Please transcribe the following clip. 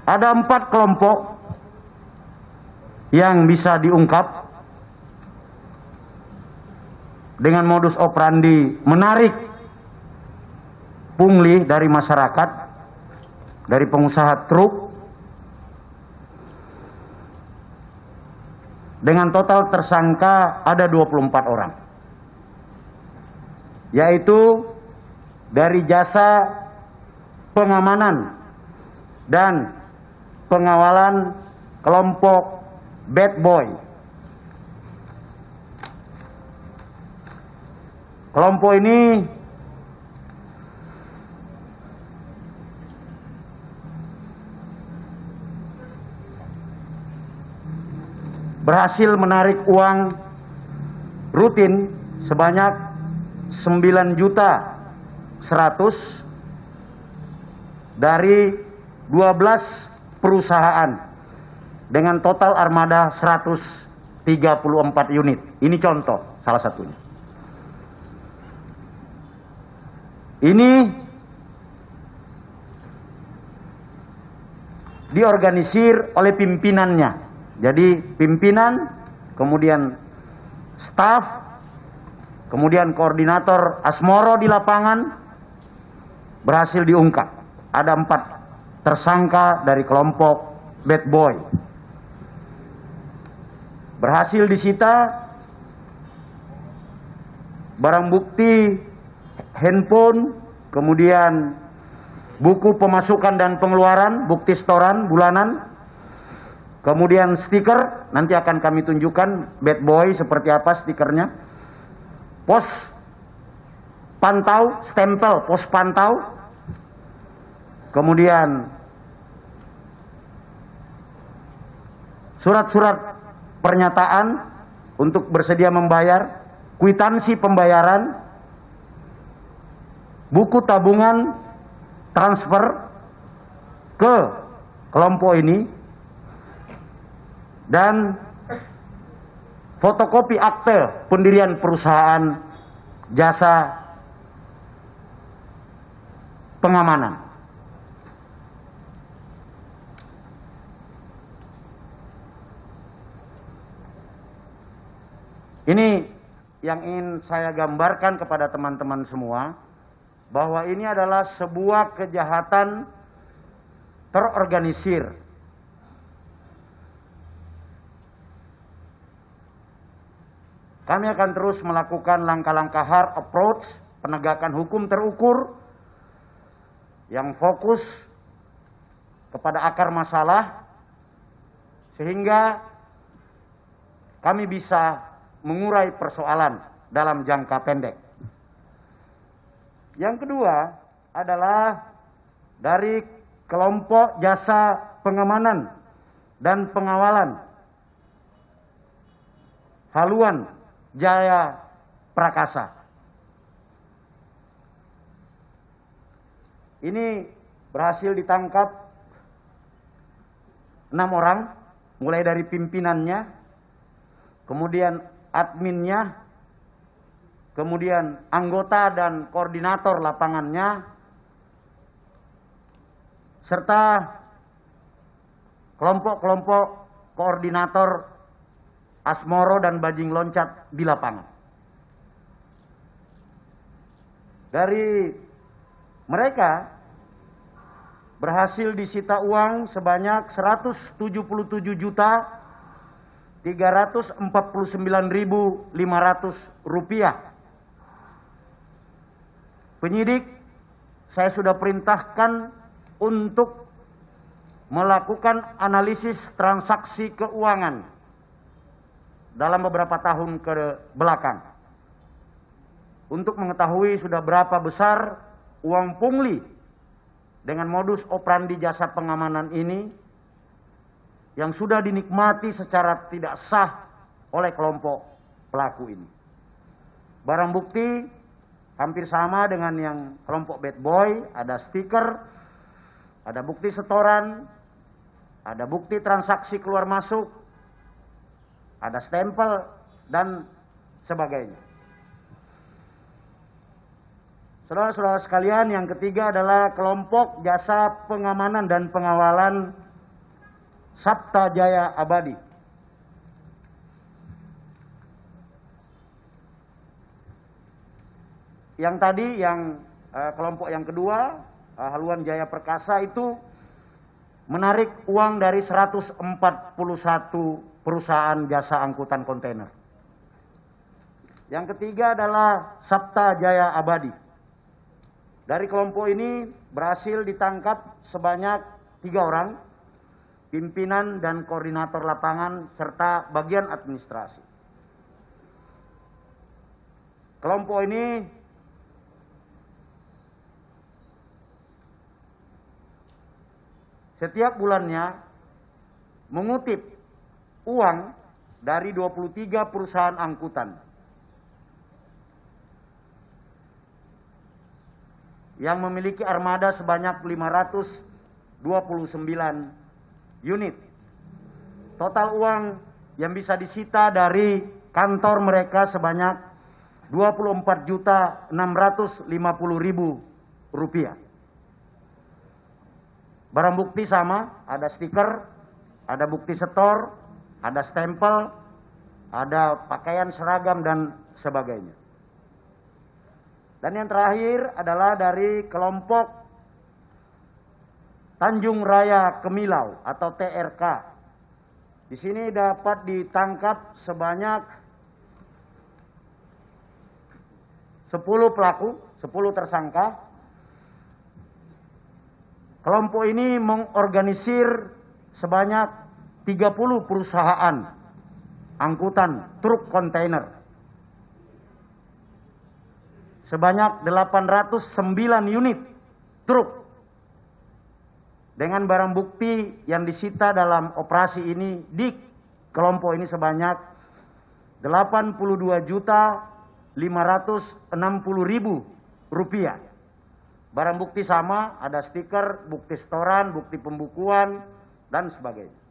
Ada 4 kelompok yang bisa diungkap dengan modus operandi menarik pungli dari masyarakat, dari pengusaha truk, dengan total tersangka ada 24 orang, yaitu dari jasa pengamanan dan pengawalan kelompok Bad Boy. Kelompok ini berhasil menarik uang rutin sebanyak 9.100.000 dari 12 perusahaan dengan total armada 134 unit. Ini contoh salah satunya. Ini diorganisir oleh pimpinannya. Jadi pimpinan, kemudian staf, kemudian koordinator Asmoro di lapangan berhasil diungkap. Ada 4 tersangka dari kelompok Bad Boy. Berhasil disita barang bukti handphone, kemudian buku pemasukan dan pengeluaran, bukti setoran bulanan, kemudian stiker, nanti akan kami tunjukkan Bad Boy seperti apa stikernya, pos pantau, stempel pos pantau, kemudian surat-surat pernyataan untuk bersedia membayar, kwitansi pembayaran, buku tabungan transfer ke kelompok ini, dan fotokopi akte pendirian perusahaan jasa pengamanan. Ini yang ingin saya gambarkan kepada teman-teman semua, bahwa ini adalah sebuah kejahatan terorganisir. Kami akan terus melakukan langkah-langkah hard approach, penegakan hukum terukur, yang fokus kepada akar masalah, sehingga kami bisa mengurai persoalan dalam jangka pendek. Yang kedua adalah dari kelompok jasa pengamanan dan pengawalan Haluan Jaya Prakasa. Ini berhasil ditangkap 6 orang, mulai dari pimpinannya, kemudian adminnya, kemudian anggota dan koordinator lapangannya, serta kelompok-kelompok koordinator Asmoro dan bajing loncat di lapangan. Dari mereka berhasil disita uang sebanyak 170.349.500 rupiah. Penyidik saya sudah perintahkan untuk melakukan analisis transaksi keuangan dalam beberapa tahun ke belakang untuk mengetahui sudah berapa besar uang pungli dengan modus operandi jasa pengamanan ini yang sudah dinikmati secara tidak sah oleh kelompok pelaku ini. Barang bukti hampir sama dengan yang kelompok Bad Boy, ada stiker, ada bukti setoran, ada bukti transaksi keluar masuk, ada stempel, dan sebagainya. Saudara-saudara sekalian, yang ketiga adalah kelompok jasa pengamanan dan pengawalan Sabta Jaya Abadi. Yang tadi kelompok yang kedua, Haluan Jaya Perkasa itu menarik uang dari 141 perusahaan jasa angkutan kontainer. Yang ketiga adalah Sabta Jaya Abadi. Dari kelompok ini berhasil ditangkap sebanyak 3 orang, pimpinan dan koordinator lapangan serta bagian administrasi. Kelompok ini setiap bulannya mengutip uang dari 23 perusahaan angkutan yang memiliki armada sebanyak 529 unit. Total uang yang bisa disita dari kantor mereka sebanyak 24.650.000 rupiah. Barang bukti sama, ada stiker, ada bukti setor, ada stempel, ada pakaian seragam dan sebagainya. Dan yang terakhir adalah dari kelompok Tanjung Raya Kemilau atau TRK. Di sini dapat ditangkap sebanyak 10 pelaku, 10 tersangka. Kelompok ini mengorganisir sebanyak 30 perusahaan angkutan truk kontainer. Sebanyak 809 unit truk. Dengan barang bukti yang disita dalam operasi ini di kelompok ini sebanyak 82.560.000 rupiah. Barang bukti sama, ada stiker, bukti setoran, bukti pembukuan, dan sebagainya.